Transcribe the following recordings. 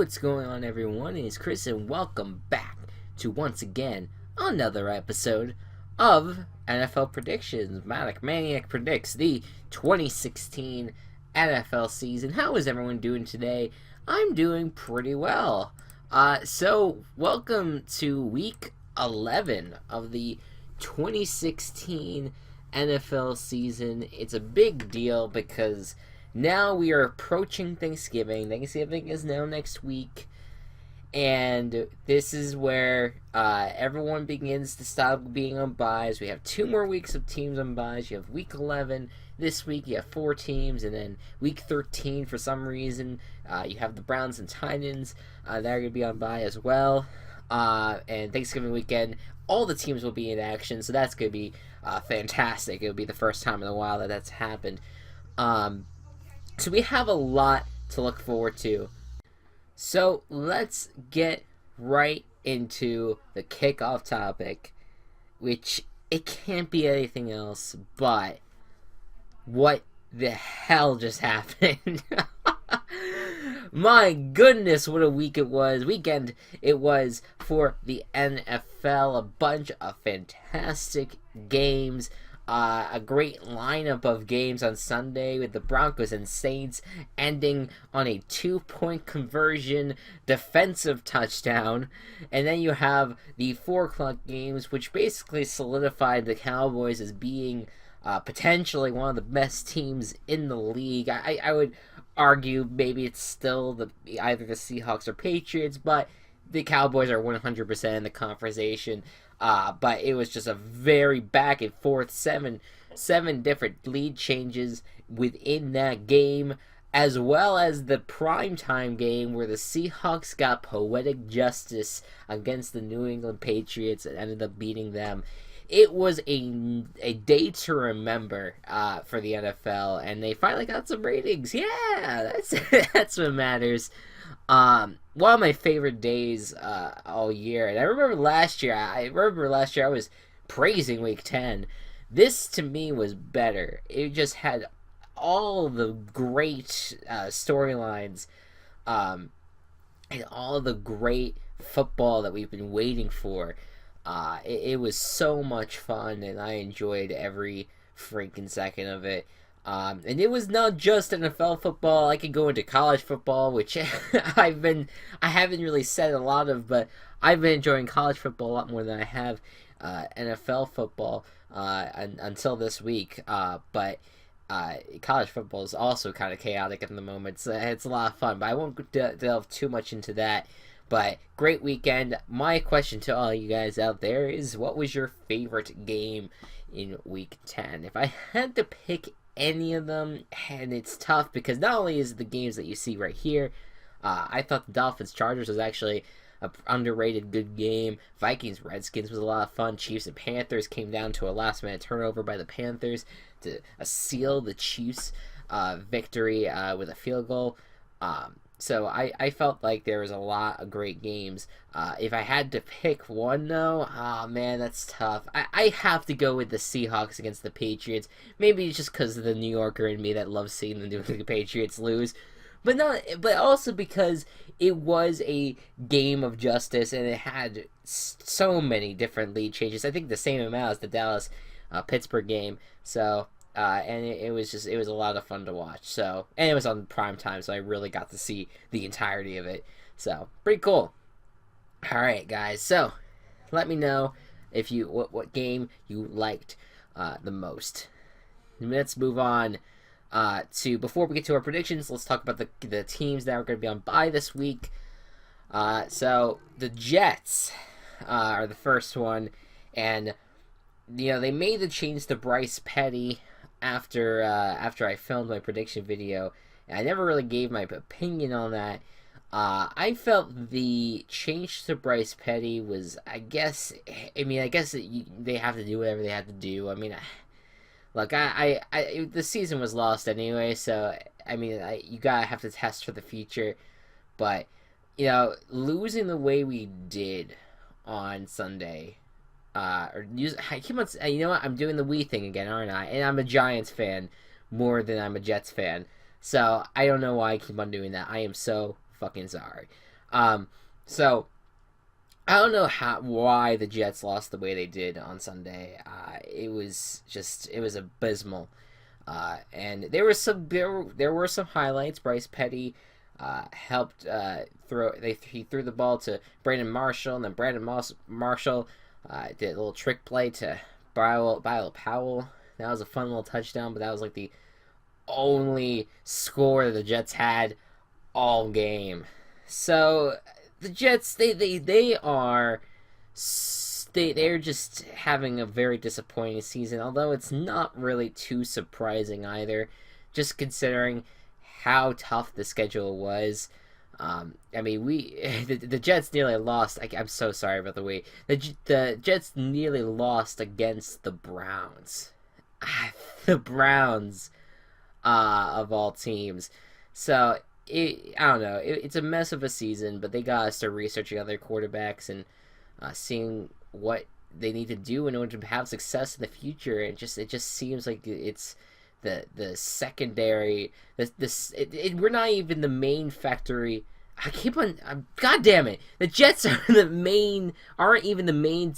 what's going on, everyone? It's Chris, and welcome back to once again another episode of NFL Predictions. ManicManiac predicts the 2016 NFL season. How is everyone doing today? I'm doing pretty well. So welcome to week 11 of the 2016 NFL season. It's a big deal because now we are approaching Thanksgiving. Thanksgiving is now next week. And this is where everyone begins to stop being on byes. We have 2 more weeks of teams on byes. You have week 11 this week. You have 4 teams. And then week 13, for some reason, you have the Browns and Titans that are going to be on bye as well. And Thanksgiving weekend, all the teams will be in action. So that's going to be fantastic. It'll be the first time in a while that that's happened. So we have a lot to look forward to. So let's get right into the kickoff topic, which it can't be anything else but what the hell just happened. My goodness, what a weekend it was for the NFL. A bunch of fantastic games. A great lineup of games on Sunday with the Broncos and Saints ending on a 2-point conversion defensive touchdown. And then you have the 4 o'clock games, which basically solidified the Cowboys as being potentially one of the best teams in the league. I would argue maybe it's still either the Seahawks or Patriots, but the Cowboys are 100% in the conversation. But it was just a very back and forth, seven different lead changes within that game, as well as the primetime game where the Seahawks got poetic justice against the New England Patriots and ended up beating them. It was a day to remember for the NFL, and they finally got some ratings. Yeah, that's what matters. One of my favorite days all year, and I remember last year I was praising week 10. This to me was better. It just had all the great storylines and all the great football that we've been waiting for. It was so much fun, and I enjoyed every freaking second of it. And it was not just NFL football. I could go into college football, which I haven't really said a lot of, but I've been enjoying college football a lot more than I have NFL football until this week. But college football is also kind of chaotic at the moment. So it's a lot of fun, but I won't delve too much into that. But great weekend. My question to all you guys out there is, what was your favorite game in week 10? If I had to pick any of them, and it's tough because not only is it the games that you see right here, I thought the Dolphins-Chargers was actually an underrated good game. Vikings-Redskins was a lot of fun. Chiefs and Panthers came down to a last-minute turnover by the Panthers to seal the Chiefs' victory with a field goal. So I felt like there was a lot of great games. If I had to pick one, though, man, that's tough. I have to go with the Seahawks against the Patriots. Maybe it's just because of the New Yorker in me that loves seeing the Patriots lose. But also because it was a game of justice, and it had so many different lead changes. I think the same amount as the Dallas Pittsburgh game. So and it was a lot of fun to watch. So, and it was on prime time, so I really got to see the entirety of it. So pretty cool. All right, guys. So let me know if what game you liked the most. Let's move on to, before we get to our predictions, let's talk about the teams that are going to be on bye this week. So the Jets are the first one, and they made the change to Bryce Petty after I filmed my prediction video. And I never really gave my opinion on that. I felt the change to Bryce Petty was, they have to do whatever they had to do. I mean, look, the season was lost anyway, so you gotta have to test for the future. But losing the way we did on Sunday, I keep on, you know what? I'm doing the we thing again, aren't I? And I'm a Giants fan more than I'm a Jets fan, so I don't know why I keep on doing that. I am so fucking sorry. So I don't know why the Jets lost the way they did on Sunday. It was abysmal. And there were some highlights. Bryce Petty helped throw. He threw the ball to Brandon Marshall, and then Marshall did a little trick play to Bilal Powell. That was a fun little touchdown, but that was like the only score the Jets had all game. So the Jets, they're just having a very disappointing season, although it's not really too surprising either, just considering how tough the schedule was. I mean, the Jets nearly lost. I'm so sorry about the wait. The Jets nearly lost against the Browns. The Browns, of all teams. So I don't know. It's a mess of a season, but they got to start researching other quarterbacks and seeing what they need to do in order to have success in the future. It just seems like it's the secondary. We're not even the main factory. I keep on. God damn it! The Jets aren't even the main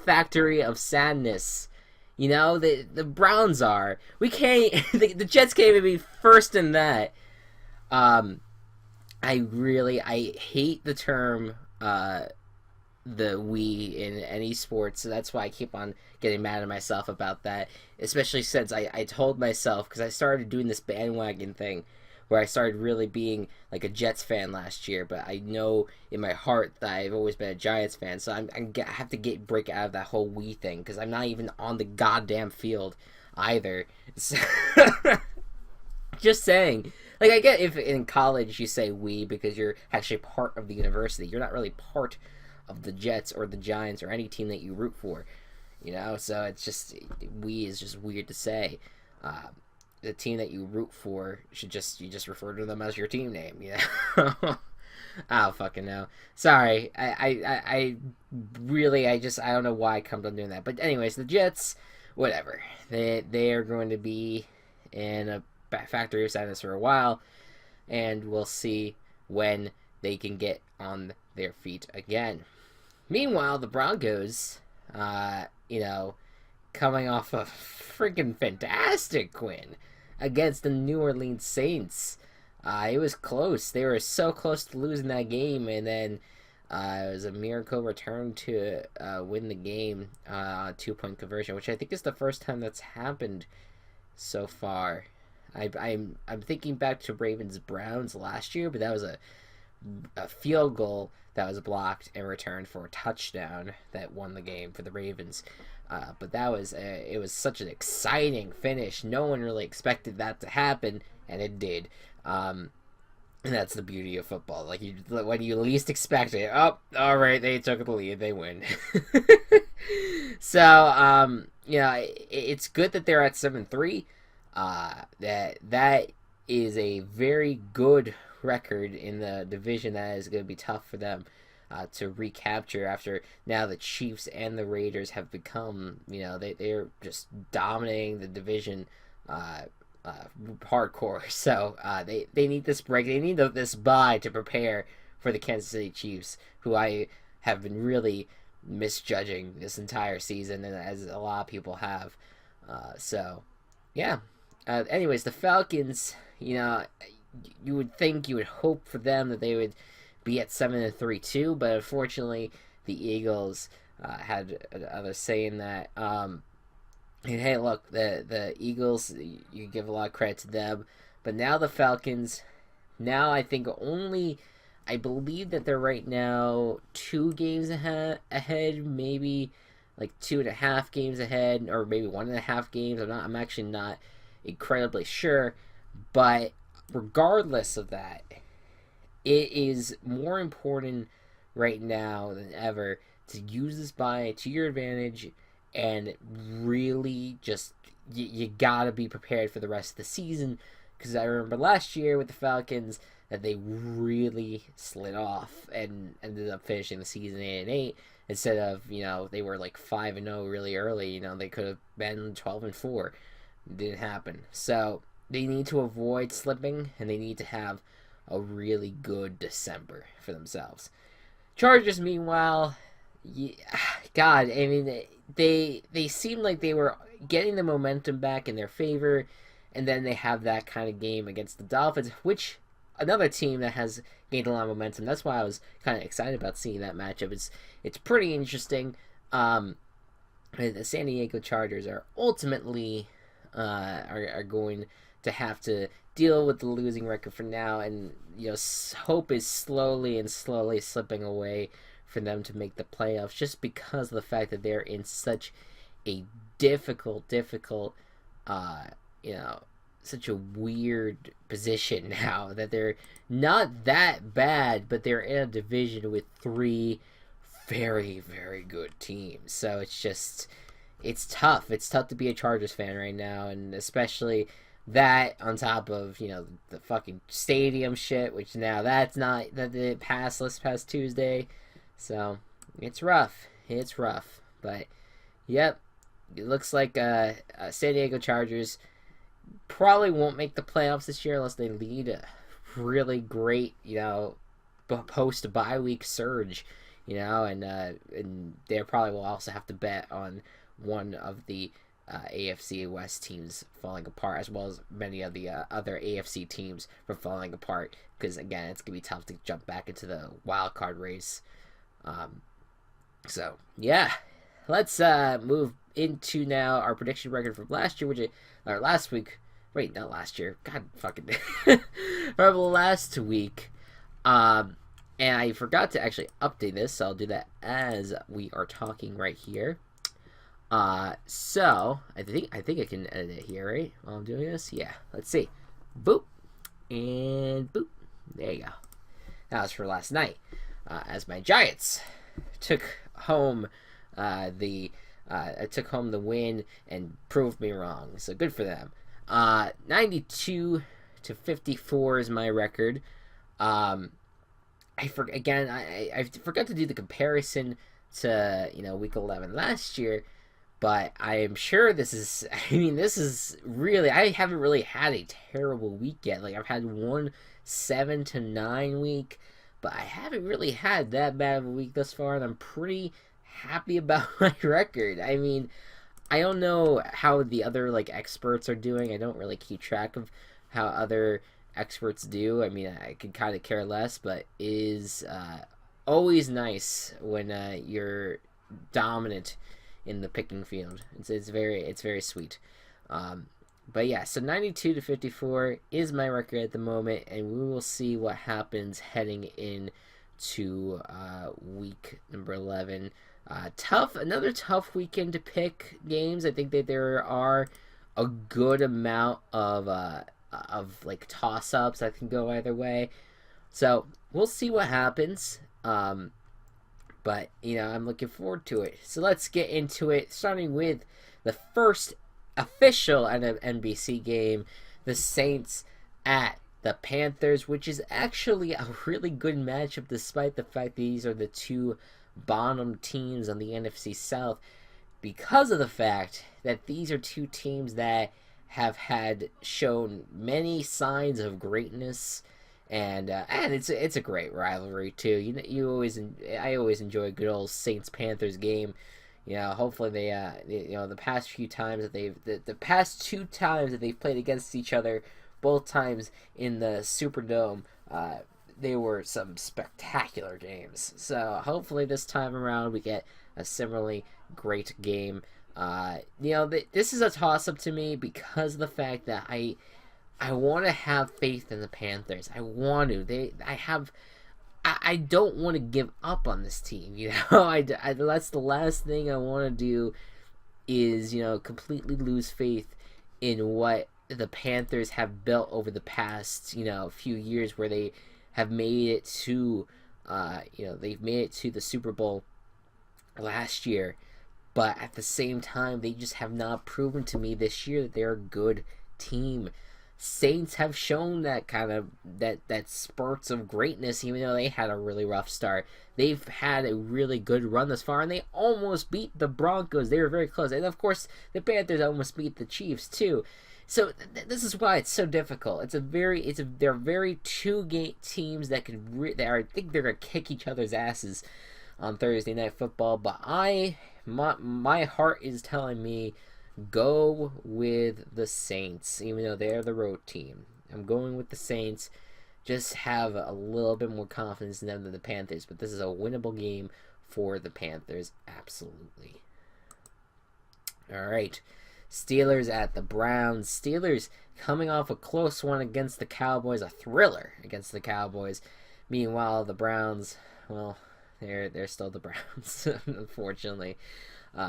factory of sadness. You know, the Browns are. We can't. The Jets can't even be first in that. I hate the term the we in any sports, so that's why I keep on getting mad at myself about that, especially since I told myself, because I started doing this bandwagon thing where I started really being like a Jets fan last year, but I know in my heart that I've always been a Giants fan, so I have to break out of that whole we thing, because I'm not even on the goddamn field either. So just saying. Like, I get if in college you say we because you're actually part of the university. You're not really part of the Jets or the Giants or any team that you root for, you know? So it's just, we is just weird to say. The team that you root for you just refer to them as your team name, you know? I don't fucking know. Sorry. I really, I don't know why I come to doing that. But anyways, the Jets, whatever. They are going to be in a factory of sadness for a while, and we'll see when they can get on their feet again. Meanwhile, the Broncos, coming off a freaking fantastic win against the New Orleans Saints. It was close. They were so close to losing that game, and then it was a miracle return to win the game, 2-point conversion, which I think is the first time that's happened so far. I'm thinking back to Ravens-Browns last year, but that was a field goal that was blocked and returned for a touchdown that won the game for the Ravens. But it was such an exciting finish. No one really expected that to happen, and it did. And that's the beauty of football. Like, when you least expect it, all right, they took the lead, they win. So, it's good that they're at 7-3. That is a very good record in the division. That is going to be tough for them to recapture after now the Chiefs and the Raiders have become, they're just dominating the division hardcore. So they need this break. They need this bye to prepare for the Kansas City Chiefs, who I have been really misjudging this entire season, and as a lot of people have. Anyways, the Falcons, you would think, you would hope for them that they would be at 7-3 too, but unfortunately the Eagles had other say in that. And hey, look, the Eagles, you give a lot of credit to them, but now the Falcons, I believe that they're right now 2 games ahead, maybe like 2.5 games ahead, or maybe 1.5 games. I'm actually not incredibly sure, but regardless of that, it is more important right now than ever to use this bye to your advantage, and really just you gotta be prepared for the rest of the season, because I remember last year with the Falcons that they really slid off and ended up finishing the season 8-8 instead of, they were like 5-0 really early. They could have been 12-4. Didn't happen. So they need to avoid slipping, and they need to have a really good December for themselves. Chargers, meanwhile, yeah, God, I mean, they seemed like they were getting the momentum back in their favor, and then they have that kind of game against the Dolphins, which another team that has gained a lot of momentum. That's why I was kind of excited about seeing that matchup. It's pretty interesting. The San Diego Chargers are ultimately are going to have to deal with the losing record for now, and hope is slowly slipping away for them to make the playoffs, just because of the fact that they're in such a difficult, such a weird position now, that they're not that bad, but they're in a division with three very, very good teams. So it's tough. It's tough to be a Chargers fan right now, and especially that on top of, the fucking stadium shit, which now that's not, that it passed this past Tuesday. So it's rough. But yep, it looks like San Diego Chargers probably won't make the playoffs this year unless they lead a really great, post bye week surge, and they probably will also have to bet on one of the AFC West teams falling apart, as well as many of the other AFC teams from falling apart, because again, it's gonna be tough to jump back into the wild card race. So yeah, let's move into now our prediction record from last year, or last week. Wait, not last year. God fucking from last week. And I forgot to actually update this, so I'll do that as we are talking right here. So I think I can edit it here, right? While I'm doing this, yeah. Let's see. Boop and boop. There you go. That was for last night. As my Giants took home the win and proved me wrong. So good for them. 92-54 is my record. I forgot to do the comparison to week 11 last year, but I am sure this is really, I haven't really had a terrible week yet. Like, I've had one 7-9 week, but I haven't really had that bad of a week thus far, and I'm pretty happy about my record. I mean, I don't know how the other experts are doing. I don't really keep track of how other experts do. I mean, I could kind of care less, but it is always nice when you're dominant in the picking field. It's very sweet. But yeah, so 92-54 is my record at the moment, and we will see what happens heading in to week number 11. Another tough weekend to pick games. I think that there are a good amount of toss-ups that can go either way. So we'll see what happens. But I'm looking forward to it. So let's get into it, starting with the first official NBC game, the Saints at the Panthers, which is actually a really good matchup despite the fact that these are the two bottom teams on the NFC South, because of the fact that these are two teams that have had shown many signs of greatness, and it's a great rivalry too. I always enjoy a good old Saints Panthers game. Hopefully they the past few times that the past two times that they've played against each other, both times in the Superdome, they were some spectacular games. So hopefully this time around we get a similarly great game. This is a toss-up to me because of the fact that I want to have faith in the Panthers. I want to. I don't want to give up on this team. That's the last thing I want to do is, completely lose faith in what the Panthers have built over the past, few years, where they have made it to, they've made it to the Super Bowl last year, but at the same time, they just have not proven to me this year that they're a good team. Saints have shown that kind of that spurts of greatness, even though they had a really rough start. They've had a really good run thus far, and they almost beat the Broncos. They were very close, and of course, the Panthers almost beat the Chiefs too. So this is why it's so difficult. They're very teams that I think they're gonna kick each other's asses on Thursday Night Football. But my heart is telling me go with the Saints, even though they're the road team. I'm going with the Saints. Just have a little bit more confidence in them than the Panthers. But this is a winnable game for the Panthers, absolutely. All right. Steelers at the Browns. Steelers coming off a close one against the Cowboys, a thriller against the Cowboys. Meanwhile, the Browns, well, they're still the Browns, unfortunately.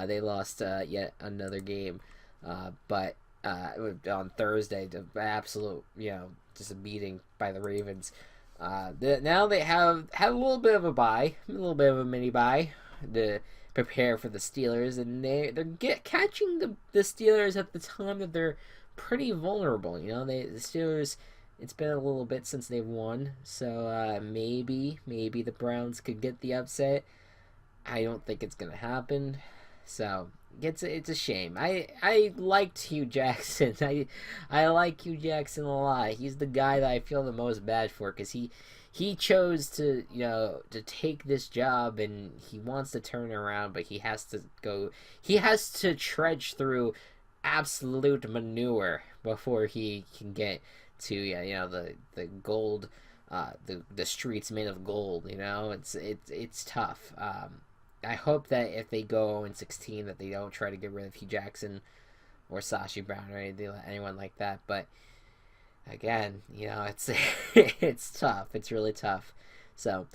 They lost yet another game, but on Thursday, the absolute, just a beating by the Ravens. Now they have had a little bit of a bye, a little bit of a mini bye to prepare for the Steelers, and they're catching the Steelers at the time that they're pretty vulnerable. The Steelers, it's been a little bit since they've won, so maybe the Browns could get the upset. I don't think it's gonna happen. So it's a shame. I liked Hugh Jackson. I like Hugh Jackson a lot. He's the guy that I feel the most bad for, because he chose to take this job, and he wants to turn around, but he has to trudge through absolute manure before he can get to the gold, the streets made of gold. It's tough. I hope that if they go 0-16 that they don't try to get rid of Hugh Jackson or Sashi Brown or anyone like that. But again, it's it's tough. It's really tough. So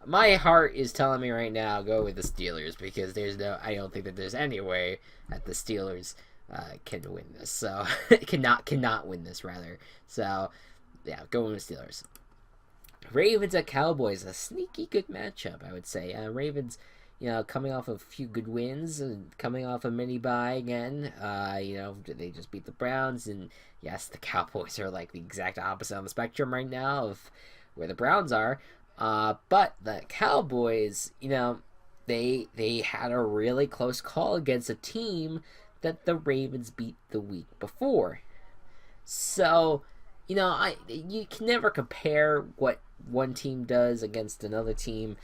my heart is telling me right now, go with the Steelers, because I don't think that there's any way that the Steelers can win this. So cannot win this rather. So yeah, go with the Steelers. Ravens at Cowboys, a sneaky good matchup, I would say. Ravens, coming off a few good wins and coming off a mini bye again. They just beat the Browns, and yes, the Cowboys are like the exact opposite on the spectrum right now of where the Browns are. But the Cowboys, they had a really close call against a team that the Ravens beat the week before. So, you can never compare what one team does against another team.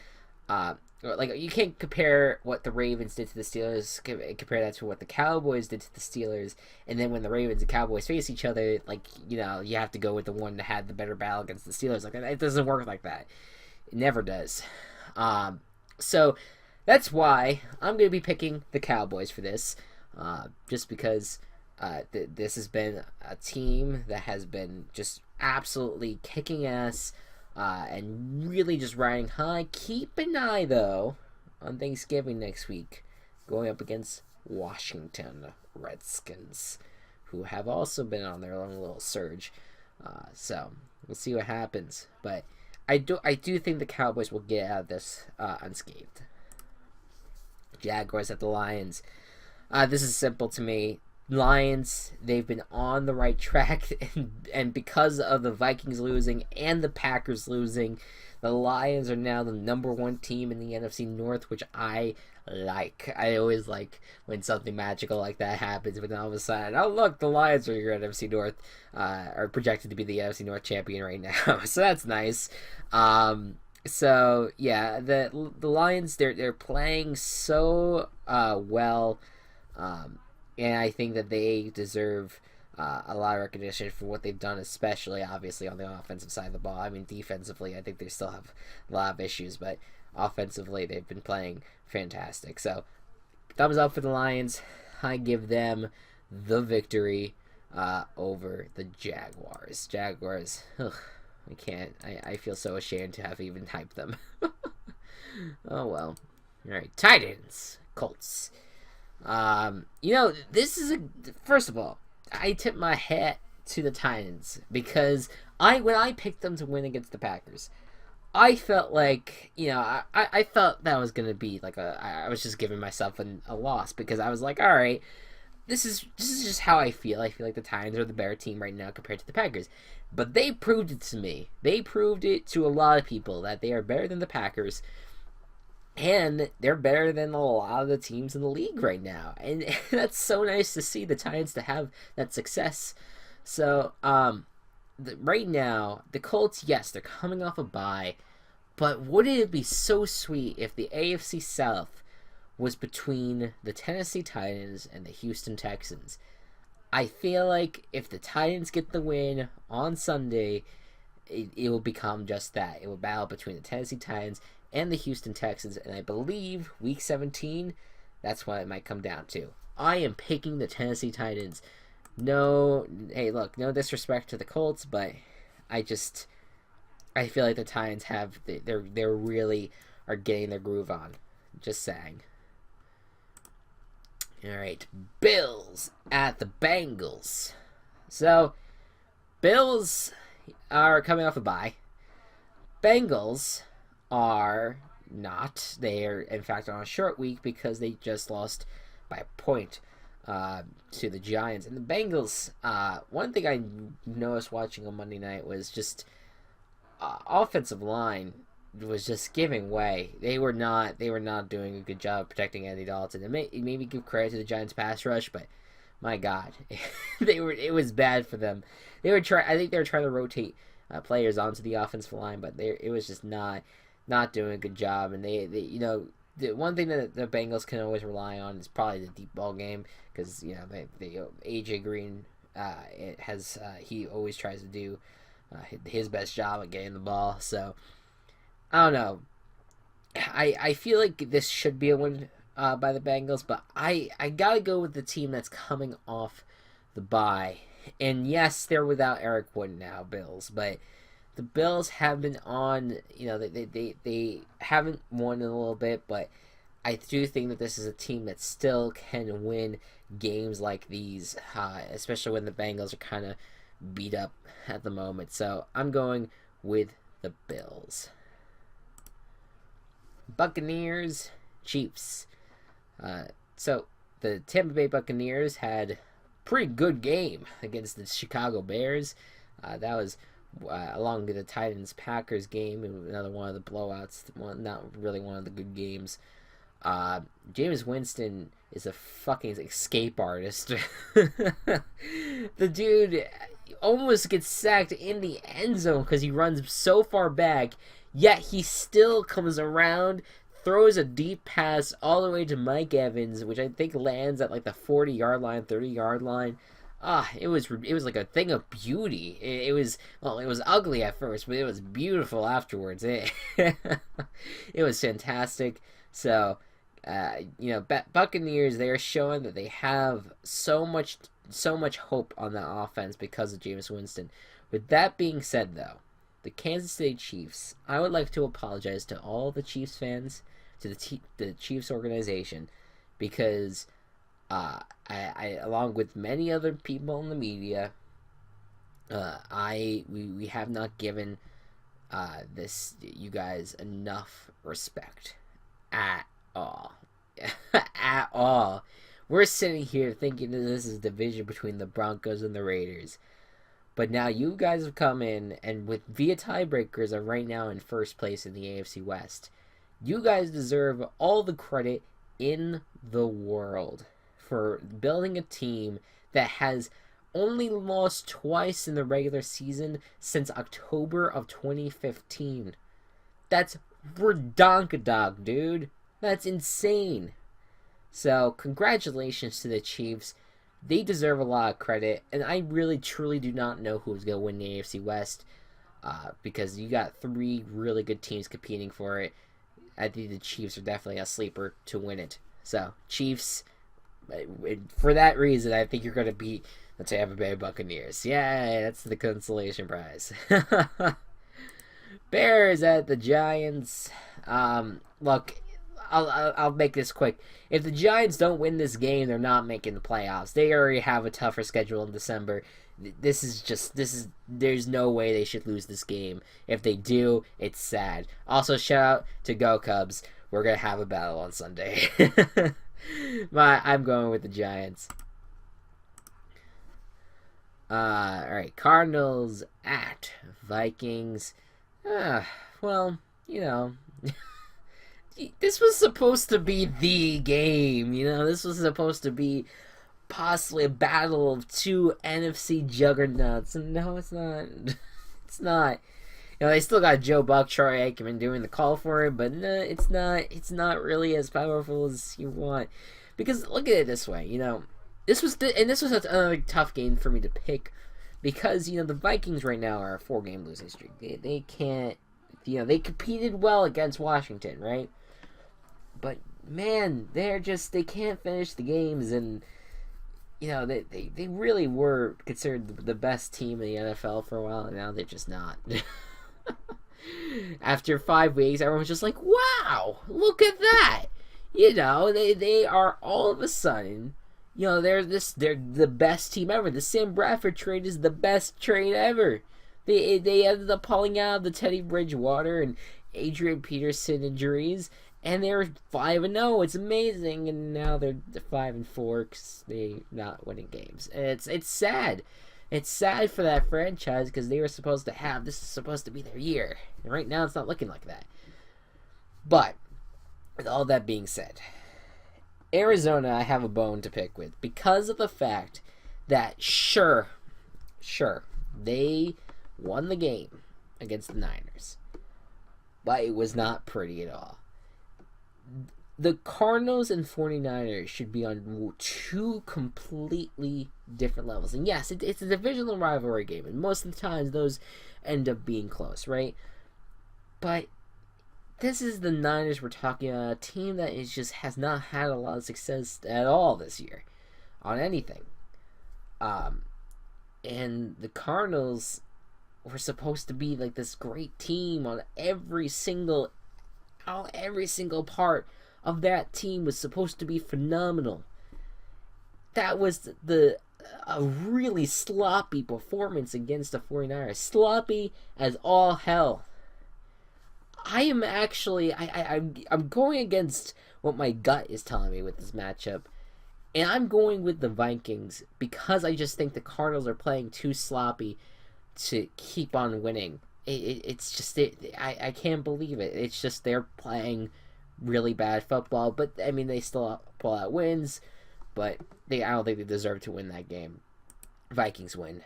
You can't compare what the Ravens did to the Steelers, compare that to what the Cowboys did to the Steelers, and then when the Ravens and Cowboys face each other, you have to go with the one that had the better battle against the Steelers. It doesn't work like that. It never does. So that's why I'm going to be picking the Cowboys for this, just because this has been a team that has been just absolutely kicking ass, and really just riding high. Keep an eye, though, on Thanksgiving next week, going up against Washington Redskins, who have also been on their own little surge. So we'll see what happens. But I do think the Cowboys will get out of this unscathed. Jaguars at the Lions. This is simple to me. Lions, they've been on the right track, and because of the Vikings losing and the Packers losing, the Lions are now the number one team in the NFC North, which I like. I always like when something magical like that happens, but then all of a sudden, oh look, the Lions are your NFC North, are projected to be the NFC North champion right now, so that's nice. So yeah, the Lions, they're playing so well. And I think that they deserve a lot of recognition for what they've done, especially, obviously, on the offensive side of the ball. I mean, defensively, I think they still have a lot of issues, but offensively, they've been playing fantastic. So, thumbs up for the Lions. I give them the victory over the Jaguars. Jaguars, I can't. I feel so ashamed to have even hyped them. Oh, well. All right, Titans, Colts. This is first of all, I tip my hat to the Titans, because when I picked them to win against the Packers, I felt like, I felt that was going to be I was just giving myself a loss, because I was like, all right, this is just how I feel. I feel like the Titans are the better team right now compared to the Packers. But they proved it to me. They proved it to a lot of people that they are better than the Packers. And they're better than a lot of the teams in the league right now. And that's so nice to see the Titans to have that success. So, right now, the Colts, yes, they're coming off a bye. But wouldn't it be so sweet if the AFC South was between the Tennessee Titans and the Houston Texans? I feel like if the Titans get the win on Sunday, it will become just that. It will battle between the Tennessee Titans and the Houston Texans, and I believe Week 17, that's what it might come down to. I am picking the Tennessee Titans. No, hey, look, no disrespect to the Colts, but I feel like the Titans they're really are getting their groove on. Just saying. All right, Bills at the Bengals. So, Bills are coming off a bye. Bengals are not. They are, in fact, on a short week because they just lost by a point to the Giants. And the Bengals, one thing I noticed watching on Monday night was just offensive line was just giving way. They were not doing a good job protecting Andy Dalton. And maybe give credit to the Giants pass rush, but my God, it was bad for them. I think they were trying to rotate players onto the offensive line, but it was just not doing a good job. And they the one thing that the Bengals can always rely on is probably the deep ball game, because they AJ Green he always tries to do his best job at getting the ball. So I don't know. I feel like this should be a win by the Bengals, but I gotta go with the team that's coming off the bye. And yes, they're without Eric Wood now, Bills, but the Bills have been on, they haven't won in a little bit, but I do think that this is a team that still can win games like these, especially when the Bengals are kind of beat up at the moment. So I'm going with the Bills. Buccaneers, Chiefs. So the Tampa Bay Buccaneers had a pretty good game against the Chicago Bears. That was along with the Titans-Packers game, another one of the blowouts, not really one of the good games. Jameis Winston is a fucking escape artist. The dude almost gets sacked in the end zone because he runs so far back, yet he still comes around, throws a deep pass all the way to Mike Evans, which I think lands at like the 40-yard line, 30-yard line. It was like a thing of beauty. It was ugly at first, but it was beautiful afterwards. It was fantastic. So, Buccaneers, they are showing that they have so much hope on that offense because of Jameis Winston. With that being said, though, the Kansas City Chiefs, I would like to apologize to all the Chiefs fans, to the Chiefs organization, because I along with many other people in the media, we have not given you guys enough respect at all. At all. We're sitting here thinking that this is a division between the Broncos and the Raiders. But now you guys have come in, and via tiebreakers are right now in first place in the AFC West. You guys deserve all the credit in the world for building a team that has only lost twice in the regular season since October of 2015. That's redonkadonk, dude. That's insane. So, congratulations to the Chiefs. They deserve a lot of credit, and I really, truly do not know who's going to win the AFC West, because you got three really good teams competing for it. I think the Chiefs are definitely a sleeper to win it. So, Chiefs, for that reason, I think you're going to beat the Tampa Bay Buccaneers. Yay, that's the consolation prize. Bears at the Giants. Look, I'll make this quick. If the Giants don't win this game, they're not making the playoffs. They already have a tougher schedule in December. There's no way they should lose this game. If they do, it's sad. Also, shout out to Go Cubs. We're going to have a battle on Sunday. I'm going with the Giants. All right, Cardinals at Vikings. Well, you know, this was supposed to be the game. This was supposed to be possibly a battle of two NFC juggernauts, and no, it's not. It's not. They still got Joe Buck, Troy Aikman doing the call for it, but no, it's not. It's not really as powerful as you want. Because look at it this way, this was another tough game for me to pick, because the Vikings right now are a 4-game losing streak. They can't, they competed well against Washington, right? But man, they can't finish the games, and they really were considered the best team in the NFL for a while, and now they're just not. After 5 weeks, everyone's just like, wow, look at that. They are all of a sudden, they're the best team ever. The Sam Bradford trade is the best trade ever. They ended up pulling out the Teddy Bridgewater and Adrian Peterson injuries, and they're 5-0. It's amazing, and now they're 5-4 because they're not winning games. And it's sad. It's sad for that franchise because they were supposed to have, this is supposed to be their year. And right now it's not looking like that. But, with all that being said, Arizona I have a bone to pick with because of the fact that sure, they won the game against the Niners. But it was not pretty at all. The Cardinals and 49ers should be on two completely different levels. And yes, it's a divisional rivalry game, and most of the times those end up being close, right? But this is the Niners we're talking about, a team that has not had a lot of success at all this year on anything. And the Cardinals were supposed to be like this great team on every single part of that team was supposed to be phenomenal. That was a really sloppy performance against the 49ers. Sloppy as all hell. I am actually I'm going against what my gut is telling me with this matchup, and I'm going with the Vikings because I just think the Cardinals are playing too sloppy to keep on winning. I can't believe it. It's just they're playing really bad football, but I mean they still pull out wins, but I don't think they deserve to win that game. Vikings win.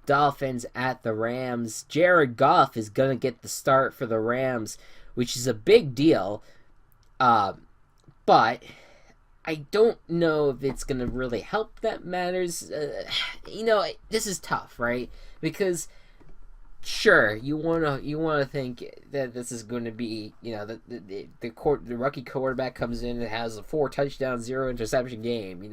Dolphins at the Rams. Jared Goff is gonna get the start for the Rams, which is a big deal. But I don't know if it's gonna really help that matters. This is tough, right? Because sure, you wanna think that this is going to be, the rookie quarterback comes in and has a 4 touchdown, 0 interception game,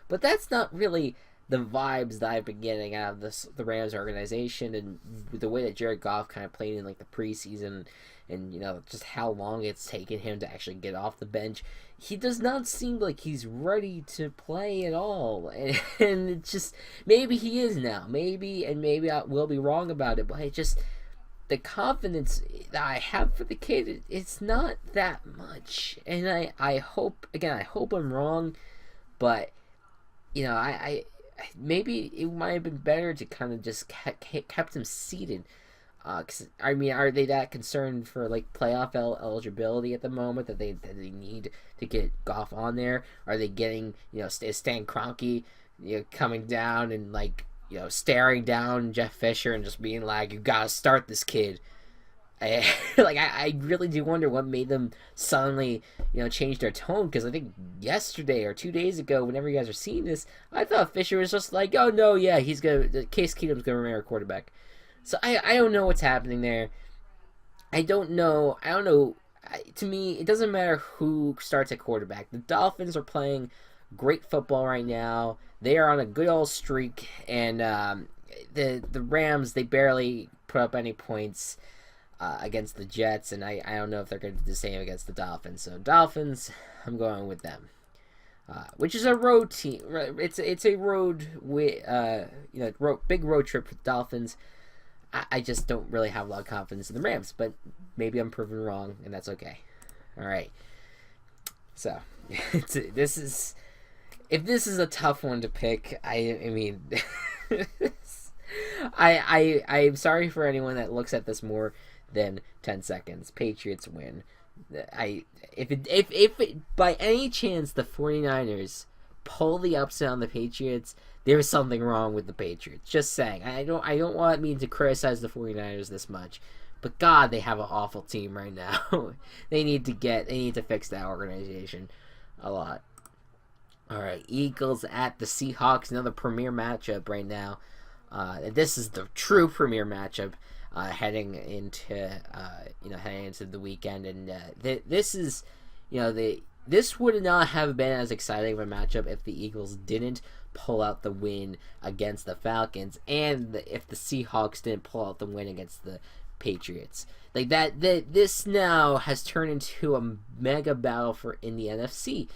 but that's not really the vibes that I've been getting out of the Rams organization, and the way that Jared Goff kind of played in like the preseason, and just how long it's taken him to actually get off the bench. He does not seem like he's ready to play at all, and it's just, maybe he is now, maybe I will be wrong about it, but the confidence that I have for the kid, it's not that much, and I hope I'm wrong, but I maybe it might have been better to kind of just kept him seated. Cause, are they that concerned for like playoff eligibility at the moment that they need to get Goff on there? Are they getting Stan Kroenke coming down and staring down Jeff Fisher and just being like, you gotta start this kid? I really do wonder what made them suddenly change their tone, because I think yesterday or 2 days ago, whenever you guys are seeing this, I thought Fisher was just like, oh no, yeah, Case Keenum's gonna remain our quarterback. So I don't know what's happening there. I don't know. To me, it doesn't matter who starts at quarterback. The Dolphins are playing great football right now. They are on a good old streak, and the Rams, they barely put up any points against the Jets, and I don't know if they're going to do the same against the Dolphins. So Dolphins, I'm going with them. Which is a road team. It's a road big road trip for the Dolphins. I just don't really have a lot of confidence in the Rams, but maybe I'm proven wrong, and that's okay. All right. So this is if this is a tough one to pick, I mean, I'm sorry for anyone that looks at this more than 10 seconds. Patriots win. If by any chance the 49ers pull the upset on the Patriots, there's something wrong with the Patriots. Just saying. I don't want me to criticize the 49ers this much. But God, they have an awful team right now. They need to fix that organization a lot. All right, Eagles at the Seahawks, another premier matchup right now. This is the true premier matchup heading into the weekend, and this is, this would not have been as exciting of a matchup if the Eagles didn't pull out the win against the Falcons, and if the Seahawks didn't pull out the win against the Patriots. Like this now has turned into a mega battle in the NFC.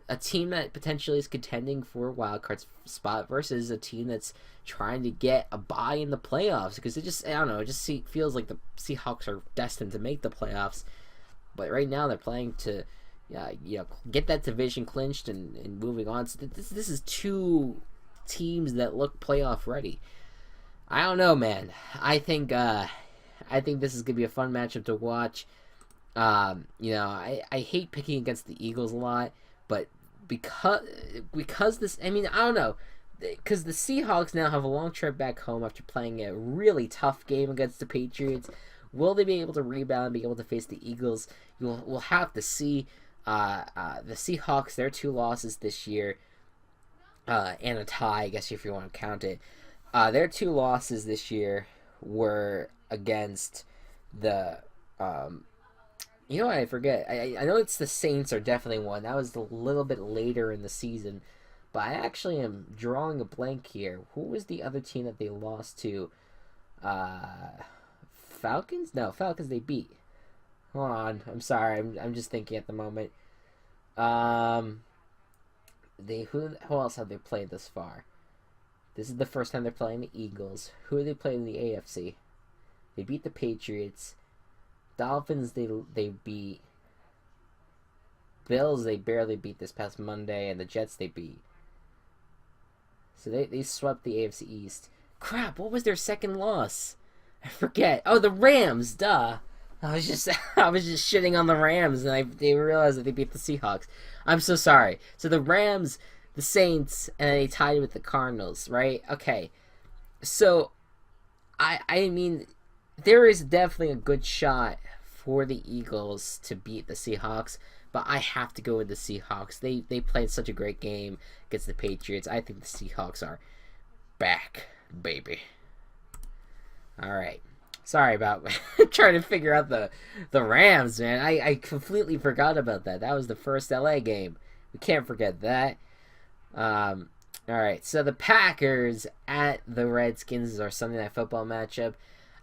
A team that potentially is contending for a wild card spot versus a team that's trying to get a bye in the playoffs, because it just feels like the Seahawks are destined to make the playoffs. But right now they're playing to get that division clinched and moving on. So this is two teams that look playoff ready. I don't know, man. I think this is gonna be a fun matchup to watch. I hate picking against the Eagles a lot, but because this, I don't know, because the Seahawks now have a long trip back home after playing a really tough game against the Patriots. Will they be able to rebound and be able to face the Eagles? We'll have to see. The Seahawks, their 2 losses this year, and a tie, I guess if you want to count it. Their 2 losses this year were against the I forget. I know it's the Saints are definitely one. That was a little bit later in the season. But I actually am drawing a blank here. Who was the other team that they lost to? Falcons? No, Falcons they beat. Hold on. I'm sorry. I'm just thinking at the moment. Who else have they played this far? This is the first time they're playing the Eagles. Who are they playing in the AFC? They beat the Patriots. Dolphins, they beat. Bills, they barely beat this past Monday, and the Jets, they beat. So they swept the AFC East. Crap, what was their second loss? I forget. Oh, the Rams, duh. I was just shitting on the Rams, and they realized that they beat the Seahawks. I'm so sorry. So the Rams, the Saints, and they tied with the Cardinals, right? Okay. So, I mean, there is definitely a good shot for the Eagles to beat the Seahawks, but I have to go with the Seahawks. They played such a great game against the Patriots. I think the Seahawks are back, baby. All right. Sorry about trying to figure out the Rams, man. I completely forgot about that. That was the first LA game. We can't forget that. All right, so the Packers at the Redskins is our Sunday Night Football matchup.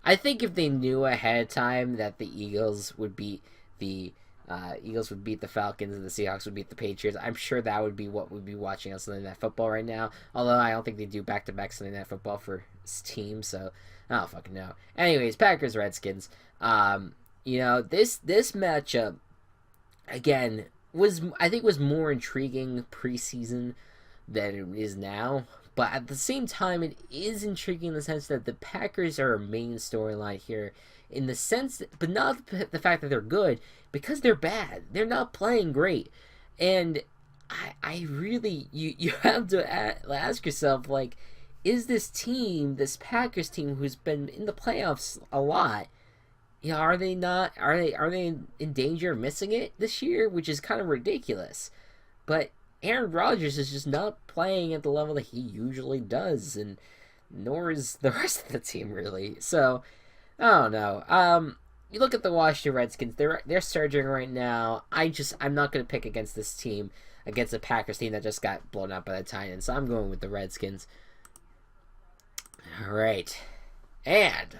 I think if they knew ahead of time that the Eagles would beat the Falcons and the Seahawks would beat the Patriots, I'm sure that would be what we'd be watching on Sunday Night Football right now. Although I don't think they do back-to-back Sunday Night Football for this team, so I don't fucking know. Anyways, Packers Redskins. This matchup again was more intriguing preseason than it is now. But at the same time, it is intriguing in the sense that the Packers are a main storyline here, in the sense that, but not the fact that they're good, because they're bad. They're not playing great, and I really you have to ask yourself, like, is this Packers team who's been in the playoffs a lot, are they in danger of missing it this year, which is kind of ridiculous, but Aaron Rodgers is just not playing at the level that he usually does, and nor is the rest of the team really. So, I don't know. You look at the Washington Redskins; they're surging right now. I'm not going to pick against this team, against the Packers team that just got blown out by the Titans. So I'm going with the Redskins. All right, and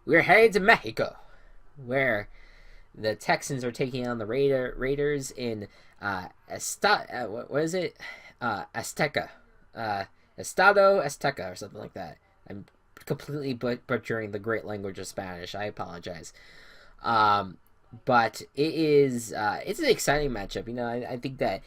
we're headed to Mexico, where the Texans are taking on the Raiders in what is it? Azteca. Estado Azteca or something like that. I'm completely butchering the great language of Spanish. I apologize. But it's an exciting matchup. I think that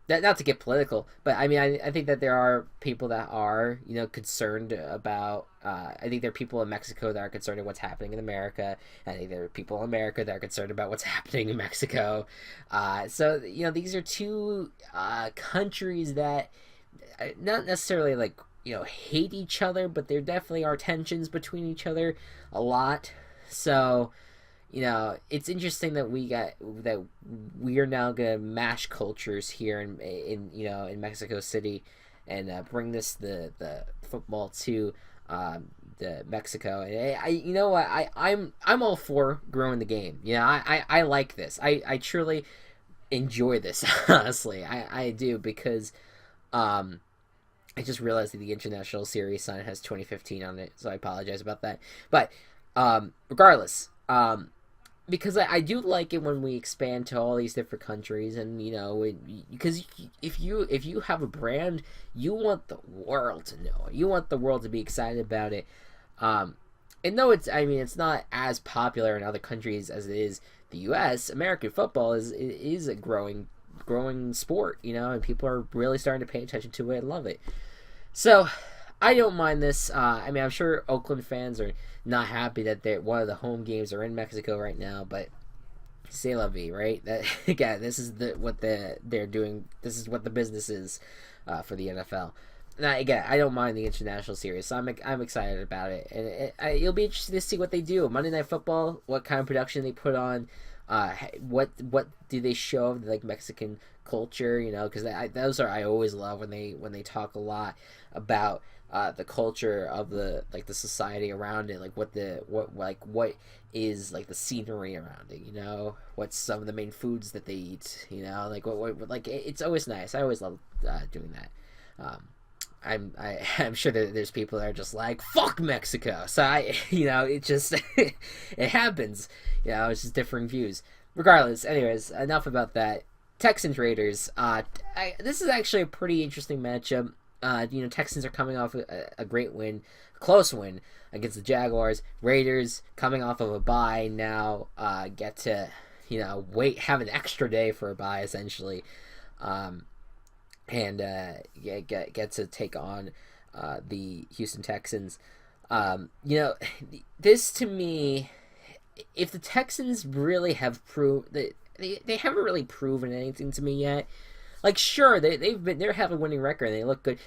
that, not to get political, but I mean, I think that there are people that are, concerned about. I think there are people in Mexico that are concerned about what's happening in America. I think there are people in America that are concerned about what's happening in Mexico. So these are two countries that not necessarily like hate each other, but there definitely are tensions between each other a lot. So it's interesting that we are now gonna mash cultures here in Mexico City, and bring the football to the Mexico. And I'm all for growing the game. I like this. I truly enjoy this. Honestly, I do, because I just realized that the international series sign has 2015 on it, so I apologize about that. But regardless, because I do like it when we expand to all these different countries, and because if you have a brand, you want the world to know it. You want the world to be excited about it. And though it's not as popular in other countries as it is the U.S., American football is a growing sport, and people are really starting to pay attention to it and love it. So I don't mind this. I'm sure Oakland fans are not happy that one of the home games are in Mexico right now, but c'est la vie, right? That again, this is what they're doing. This is what the business is for the NFL. Now, again, I don't mind the international series, so I'm excited about it, and it'll be interesting to see what they do. Monday Night Football, what kind of production they put on, what do they show of like Mexican culture? Because I always love when they talk a lot about the culture of the society around it, like what is like the scenery around it, what's some of the main foods that they eat, it's always nice. I always love doing that. I'm sure that there's people that are just like, fuck Mexico, so it just it happens, it's just differing views. Regardless, anyways, enough about that. Texans Raiders, this is actually a pretty interesting matchup. Texans are coming off a great win, close win against the Jaguars. Raiders coming off of a bye now, get to have an extra day for a bye essentially, and get to take on the Houston Texans. This to me, if the Texans really have proved that they haven't really proven anything to me yet. Like, sure, they have a winning record and they look good.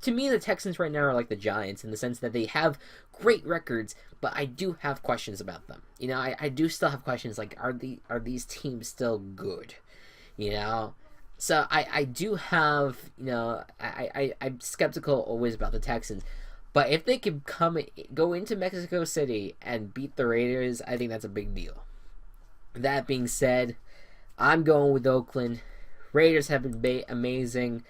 To me, the Texans right now are like the Giants in the sense that they have great records, but I do have questions about them. I do still have questions like, are these teams still good? So I do have, I'm skeptical always about the Texans, but if they can go into Mexico City and beat the Raiders, I think that's a big deal. That being said, I'm going with Oakland. Raiders have been amazing.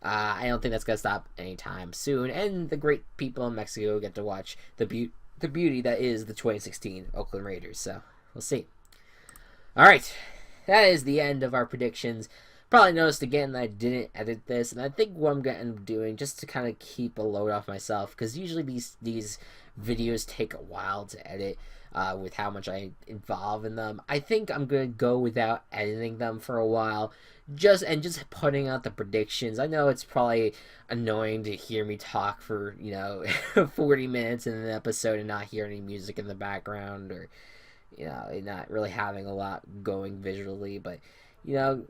I don't think that's going to stop anytime soon. And the great people in Mexico get to watch the beauty that is the 2016 Oakland Raiders. So, we'll see. Alright, that is the end of our predictions. Probably noticed again that I didn't edit this. And I think what I'm going to end up doing, just to kind of keep a load off myself, because usually these videos take a while to edit. With how much I involve in them, I think I'm gonna go without editing them for a while, just putting out the predictions. I know it's probably annoying to hear me talk for 40 minutes in an episode and not hear any music in the background, or not really having a lot going visually, but I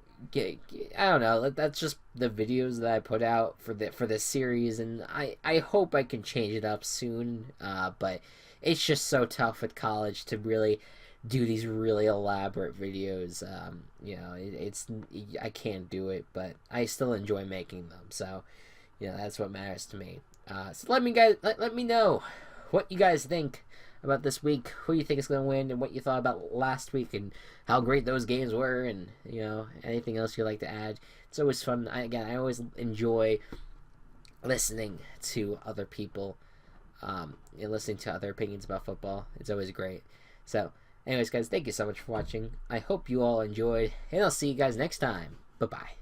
don't know. That's just the videos that I put out for this series, and I hope I can change it up soon. But it's just so tough with college to really do these really elaborate videos. I can't do it, but I still enjoy making them. So, that's what matters to me. So let me know what you guys think about this week, who you think is going to win, and what you thought about last week, and how great those games were, and anything else you'd like to add. It's always fun. I always enjoy listening to other people, and listening to other opinions about football. It's always great. So anyways, guys, thank you so much for watching. I hope you all enjoyed, and I'll see you guys next time. Bye bye.